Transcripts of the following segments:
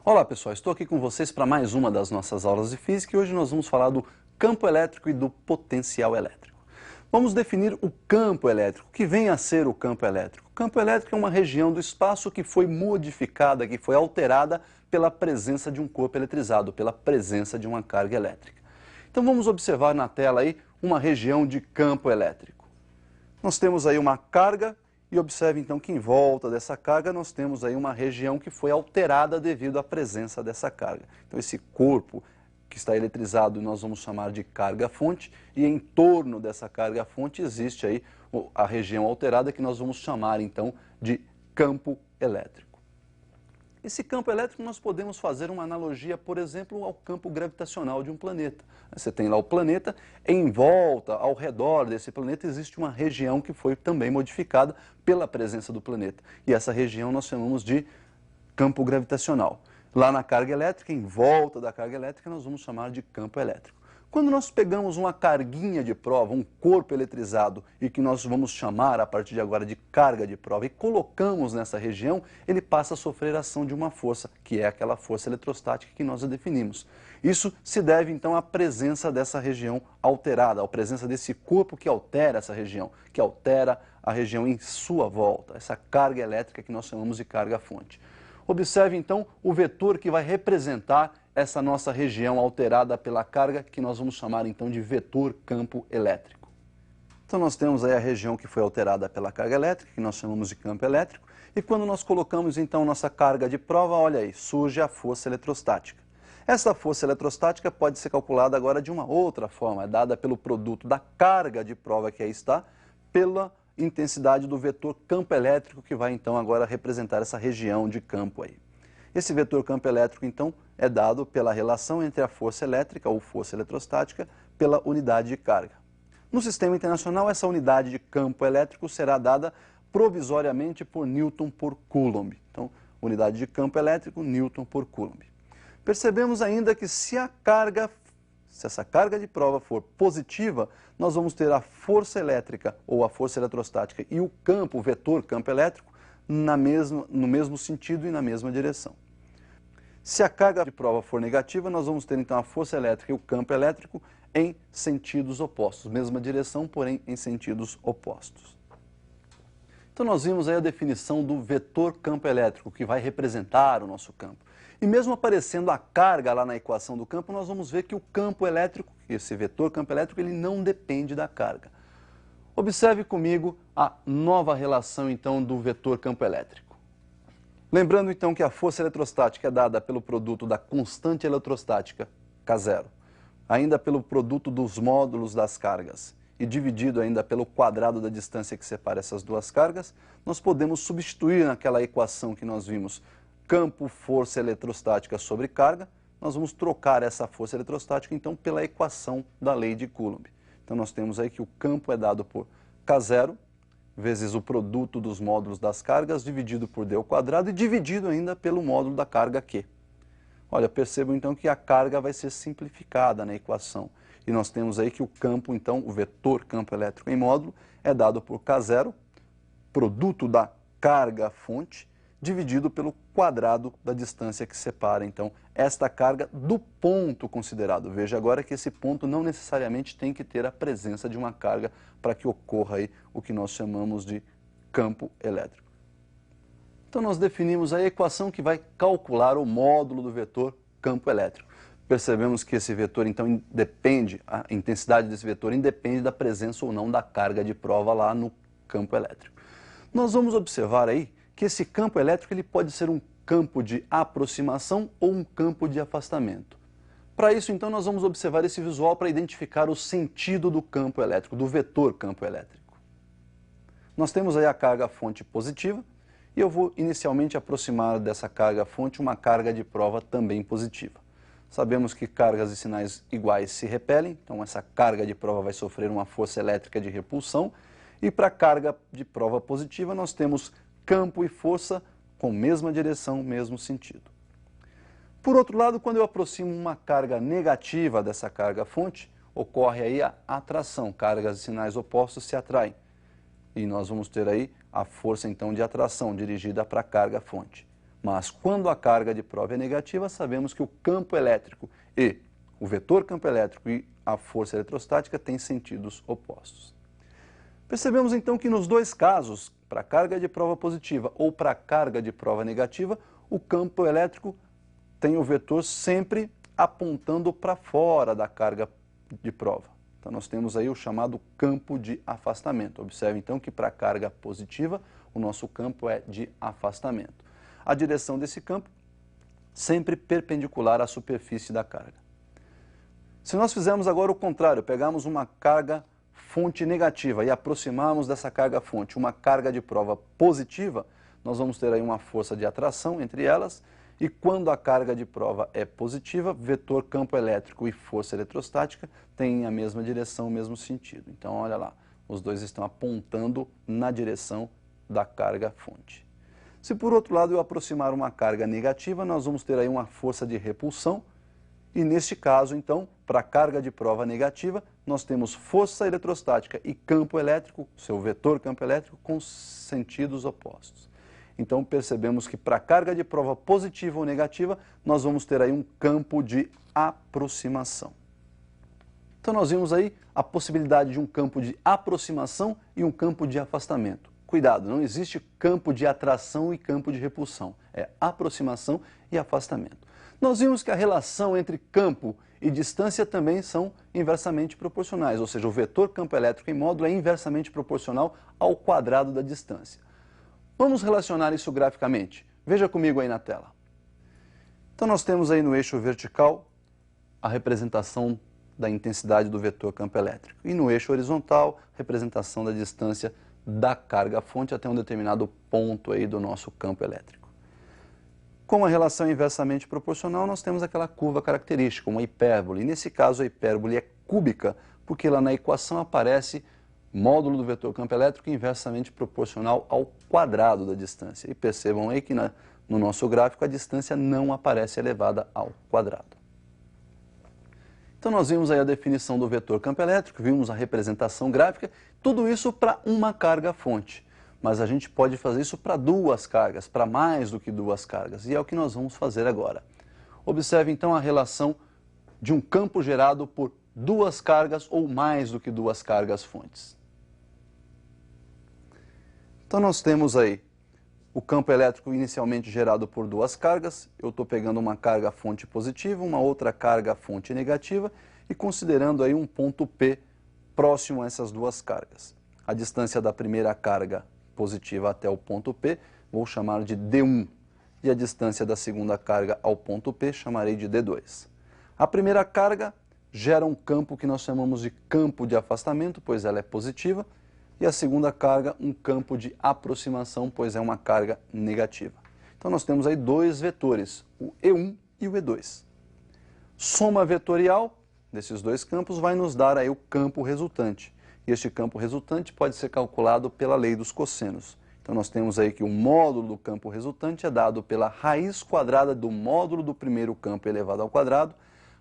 Olá pessoal, estou aqui com vocês para mais uma das nossas aulas de física e hoje nós vamos falar do campo elétrico e do potencial elétrico. Vamos definir o campo elétrico. O que vem a ser o campo elétrico? O campo elétrico é uma região do espaço que foi modificada, que foi alterada pela presença de um corpo eletrizado, pela presença de uma carga elétrica. Então vamos observar na tela aí uma região de campo elétrico. Nós temos aí uma carga. E observe então que em volta dessa carga nós temos aí uma região que foi alterada devido à presença dessa carga. Então esse corpo que está eletrizado nós vamos chamar de carga-fonte e em torno dessa carga-fonte existe aí a região alterada que nós vamos chamar então de campo elétrico. Esse campo elétrico nós podemos fazer uma analogia, por exemplo, ao campo gravitacional de um planeta. Você tem lá o planeta, em volta, ao redor desse planeta, existe uma região que foi também modificada pela presença do planeta. E essa região nós chamamos de campo gravitacional. Lá na carga elétrica, em volta da carga elétrica, nós vamos chamar de campo elétrico. Quando nós pegamos uma carguinha de prova, um corpo eletrizado, e que nós vamos chamar a partir de agora de carga de prova, e colocamos nessa região, ele passa a sofrer a ação de uma força, que é aquela força eletrostática que nós definimos. Isso se deve então à presença dessa região alterada, à presença desse corpo que altera essa região, que altera a região em sua volta, essa carga elétrica que nós chamamos de carga-fonte. Observe então o vetor que vai representar essa nossa região alterada pela carga, que nós vamos chamar então de vetor campo elétrico. Então nós temos aí a região que foi alterada pela carga elétrica, que nós chamamos de campo elétrico, e quando nós colocamos então nossa carga de prova, olha aí, surge a força eletrostática. Essa força eletrostática pode ser calculada agora de uma outra forma, é dada pelo produto da carga de prova que aí está, pela intensidade do vetor campo elétrico que vai então agora representar essa região de campo aí. Esse vetor campo elétrico então é dado pela relação entre a força elétrica ou força eletrostática pela unidade de carga. No sistema internacional essa unidade de campo elétrico será dada provisoriamente por Newton por Coulomb. Então, unidade de campo elétrico, Newton por Coulomb. Percebemos ainda que se essa carga de prova for positiva, nós vamos ter a força elétrica ou a força eletrostática e o campo, o vetor campo elétrico, no mesmo sentido e na mesma direção. Se a carga de prova for negativa, nós vamos ter então a força elétrica e o campo elétrico em sentidos opostos, mesma direção, porém em sentidos opostos. Então nós vimos aí a definição do vetor campo elétrico, que vai representar o nosso campo. E mesmo aparecendo a carga lá na equação do campo, nós vamos ver que o campo elétrico, esse vetor campo elétrico, ele não depende da carga. Observe comigo a nova relação então do vetor campo elétrico. Lembrando então que a força eletrostática é dada pelo produto da constante eletrostática, K0, ainda pelo produto dos módulos das cargas e dividido ainda pelo quadrado da distância que separa essas duas cargas, nós podemos substituir naquela equação que nós vimos campo força eletrostática sobre carga, nós vamos trocar essa força eletrostática então pela equação da lei de Coulomb. Então nós temos aí que o campo é dado por K0 vezes o produto dos módulos das cargas dividido por d ao quadrado e dividido ainda pelo módulo da carga Q. Olha, percebam então que a carga vai ser simplificada na equação. E nós temos aí que o campo, então, o vetor campo elétrico em módulo é dado por K0, produto da carga-fonte, dividido pelo quadrado da distância que separa, então, esta carga do ponto considerado. Veja agora que esse ponto não necessariamente tem que ter a presença de uma carga para que ocorra aí o que nós chamamos de campo elétrico. Então nós definimos a equação que vai calcular o módulo do vetor campo elétrico. Percebemos que esse vetor, então, independe, a intensidade desse vetor independe da presença ou não da carga de prova lá no campo elétrico. Nós vamos observar aí que esse campo elétrico ele pode ser um campo de aproximação ou um campo de afastamento. Para isso, então, nós vamos observar esse visual para identificar o sentido do campo elétrico, do vetor campo elétrico. Nós temos aí a carga-fonte positiva e eu vou inicialmente aproximar dessa carga-fonte uma carga de prova também positiva. Sabemos que cargas e sinais iguais se repelem, então essa carga de prova vai sofrer uma força elétrica de repulsão e para a carga de prova positiva nós temos campo e força com mesma direção, mesmo sentido. Por outro lado, quando eu aproximo uma carga negativa dessa carga-fonte, ocorre aí a atração, cargas e sinais opostos se atraem. E nós vamos ter aí a força então de atração dirigida para a carga-fonte. Mas quando a carga de prova é negativa, sabemos que o campo elétrico e o vetor campo elétrico e a força eletrostática têm sentidos opostos. Percebemos então que nos dois casos, para a carga de prova positiva ou para a carga de prova negativa, o campo elétrico tem o vetor sempre apontando para fora da carga de prova. Então nós temos aí o chamado campo de afastamento. Observe então que para a carga positiva, o nosso campo é de afastamento. A direção desse campo sempre perpendicular à superfície da carga. Se nós fizermos agora o contrário, pegarmos uma carga fonte negativa e aproximarmos dessa carga fonte uma carga de prova positiva, nós vamos ter aí uma força de atração entre elas, e quando a carga de prova é positiva, vetor campo elétrico e força eletrostática têm a mesma direção, o mesmo sentido. Então, olha lá, os dois estão apontando na direção da carga fonte. Se por outro lado eu aproximar uma carga negativa, nós vamos ter aí uma força de repulsão, e neste caso, então, para a carga de prova negativa, nós temos força eletrostática e campo elétrico, seu vetor campo elétrico, com sentidos opostos. Então percebemos que para a carga de prova positiva ou negativa, nós vamos ter aí um campo de aproximação. Então nós vimos aí a possibilidade de um campo de aproximação e um campo de afastamento. Cuidado, não existe campo de atração e campo de repulsão, é aproximação e afastamento. Nós vimos que a relação entre campo e distância também são inversamente proporcionais, ou seja, o vetor campo elétrico em módulo é inversamente proporcional ao quadrado da distância. Vamos relacionar isso graficamente. Veja comigo aí na tela. Então nós temos aí no eixo vertical a representação da intensidade do vetor campo elétrico e no eixo horizontal a representação da distância da carga fonte até um determinado ponto aí do nosso campo elétrico. Com a relação inversamente proporcional, nós temos aquela curva característica, uma hipérbole. E nesse caso, a hipérbole é cúbica, porque lá na equação aparece módulo do vetor campo elétrico inversamente proporcional ao quadrado da distância. E percebam aí que no nosso gráfico a distância não aparece elevada ao quadrado. Então nós vimos aí a definição do vetor campo elétrico, vimos a representação gráfica, tudo isso para uma carga fonte. Mas a gente pode fazer isso para duas cargas, para mais do que duas cargas, e é o que nós vamos fazer agora. Observe então a relação de um campo gerado por duas cargas ou mais do que duas cargas fontes. Então nós temos aí o campo elétrico inicialmente gerado por duas cargas, eu estou pegando uma carga fonte positiva, uma outra carga fonte negativa e considerando aí um ponto P próximo a essas duas cargas. A distância da primeira carga positiva até o ponto P, vou chamar de D1, e a distância da segunda carga ao ponto P chamarei de D2. A primeira carga gera um campo que nós chamamos de campo de afastamento, pois ela é positiva, e a segunda carga um campo de aproximação, pois é uma carga negativa. Então nós temos aí dois vetores, o E1 e o E2. Soma vetorial desses dois campos vai nos dar aí o campo resultante. E este campo resultante pode ser calculado pela lei dos cossenos. Então nós temos aí que o módulo do campo resultante é dado pela raiz quadrada do módulo do primeiro campo elevado ao quadrado,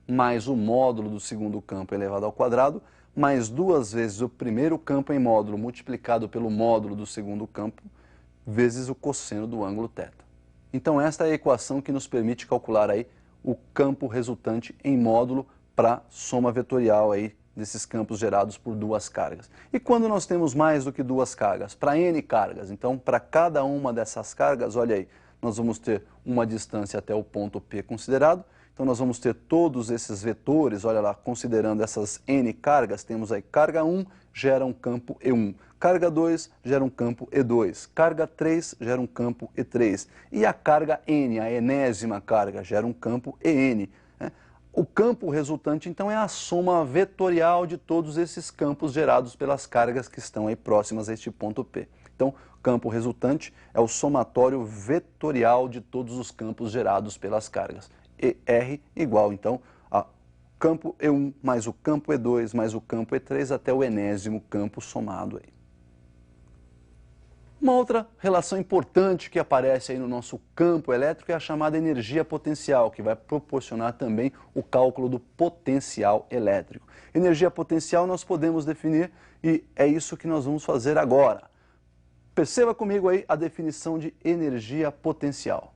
mais o módulo do segundo campo elevado ao quadrado, mais duas vezes o primeiro campo em módulo multiplicado pelo módulo do segundo campo, vezes o cosseno do ângulo θ. Então esta é a equação que nos permite calcular aí o campo resultante em módulo para soma vetorial aí desses campos gerados por duas cargas. E quando nós temos mais do que duas cargas? Para N cargas. Então, para cada uma dessas cargas, olha aí, nós vamos ter uma distância até o ponto P considerado. Então, nós vamos ter todos esses vetores, olha lá, considerando essas N cargas, temos aí carga 1 gera um campo E1, carga 2 gera um campo E2, carga 3 gera um campo E3, e a carga N, a enésima carga, gera um campo EN. O campo resultante, então, é a soma vetorial de todos esses campos gerados pelas cargas que estão aí próximas a este ponto P. Então, o campo resultante é o somatório vetorial de todos os campos gerados pelas cargas. ER igual, então, a campo E1 mais o campo E2 mais o campo E3 até o enésimo campo somado aí. Uma outra relação importante que aparece aí no nosso campo elétrico é a chamada energia potencial, que vai proporcionar também o cálculo do potencial elétrico. Energia potencial nós podemos definir e é isso que nós vamos fazer agora. Perceba comigo aí a definição de energia potencial.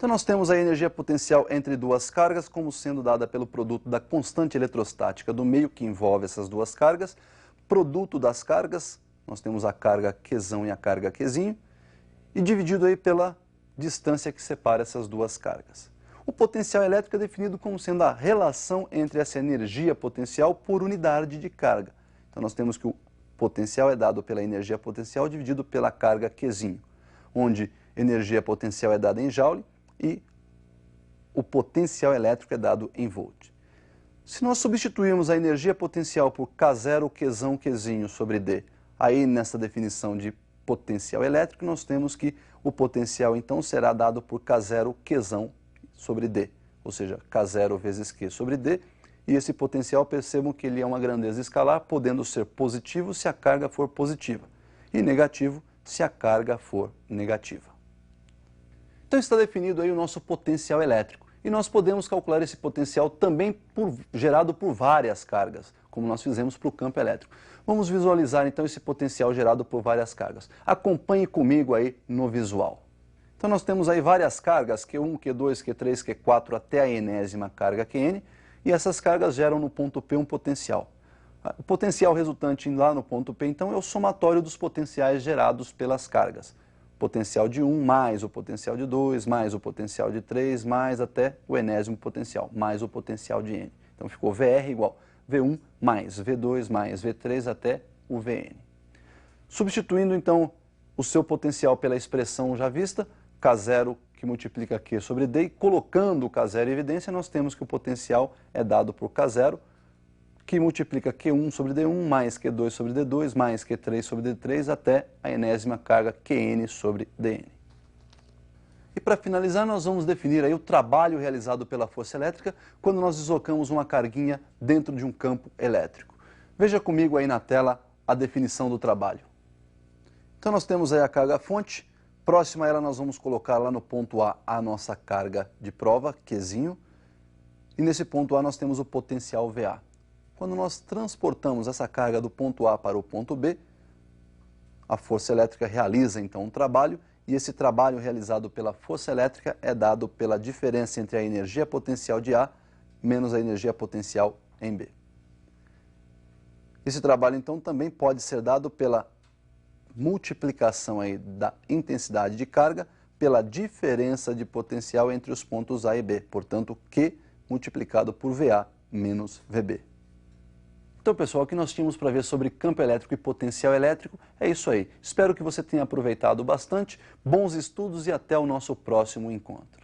Então nós temos a energia potencial entre duas cargas como sendo dada pelo produto da constante eletrostática do meio que envolve essas duas cargas, produto das cargas, nós temos a carga Qzão e a carga Qzinho, e dividido aí pela distância que separa essas duas cargas. O potencial elétrico é definido como sendo a relação entre essa energia potencial por unidade de carga. Então nós temos que o potencial é dado pela energia potencial dividido pela carga Qzinho, onde energia potencial é dada em joule e o potencial elétrico é dado em volt. Se nós substituirmos a energia potencial por K0, Qzão, Qzinho sobre D, aí nessa definição de potencial elétrico, nós temos que o potencial então será dado por K0, Qzão sobre D, ou seja, K0 vezes Q sobre D, e esse potencial, percebam que ele é uma grandeza escalar, podendo ser positivo se a carga for positiva, e negativo se a carga for negativa. Então está definido aí o nosso potencial elétrico, e nós podemos calcular esse potencial também gerado por várias cargas, como nós fizemos para o campo elétrico. Vamos visualizar então esse potencial gerado por várias cargas. Acompanhe comigo aí no visual. Então nós temos aí várias cargas, Q1, Q2, Q3, Q4 até a enésima carga Qn, e essas cargas geram no ponto P um potencial. O potencial resultante lá no ponto P então é o somatório dos potenciais gerados pelas cargas. Potencial de 1 mais o potencial de 2, mais o potencial de 3, mais até o enésimo potencial, mais o potencial de N. Então ficou VR igual V1 mais V2 mais V3 até o Vn. Substituindo então o seu potencial pela expressão já vista, K0 que multiplica Q sobre D, e colocando o K0 em evidência, nós temos que o potencial é dado por K0, que multiplica Q1 sobre D1 mais Q2 sobre D2 mais Q3 sobre D3 até a enésima carga Qn sobre Dn. E para finalizar, nós vamos definir aí o trabalho realizado pela força elétrica quando nós deslocamos uma carguinha dentro de um campo elétrico. Veja comigo aí na tela a definição do trabalho. Então nós temos aí a carga fonte, próxima a ela nós vamos colocar lá no ponto A nossa carga de prova, Qzinho, e nesse ponto A nós temos o potencial VA. Quando nós transportamos essa carga do ponto A para o ponto B, a força elétrica realiza então um trabalho, e esse trabalho realizado pela força elétrica é dado pela diferença entre a energia potencial de A menos a energia potencial em B. Esse trabalho então também pode ser dado pela multiplicação aí da intensidade de carga pela diferença de potencial entre os pontos A e B, portanto Q multiplicado por VA menos VB. Então, pessoal, o que nós tínhamos para ver sobre campo elétrico e potencial elétrico é isso aí. Espero que você tenha aproveitado bastante, bons estudos e até o nosso próximo encontro.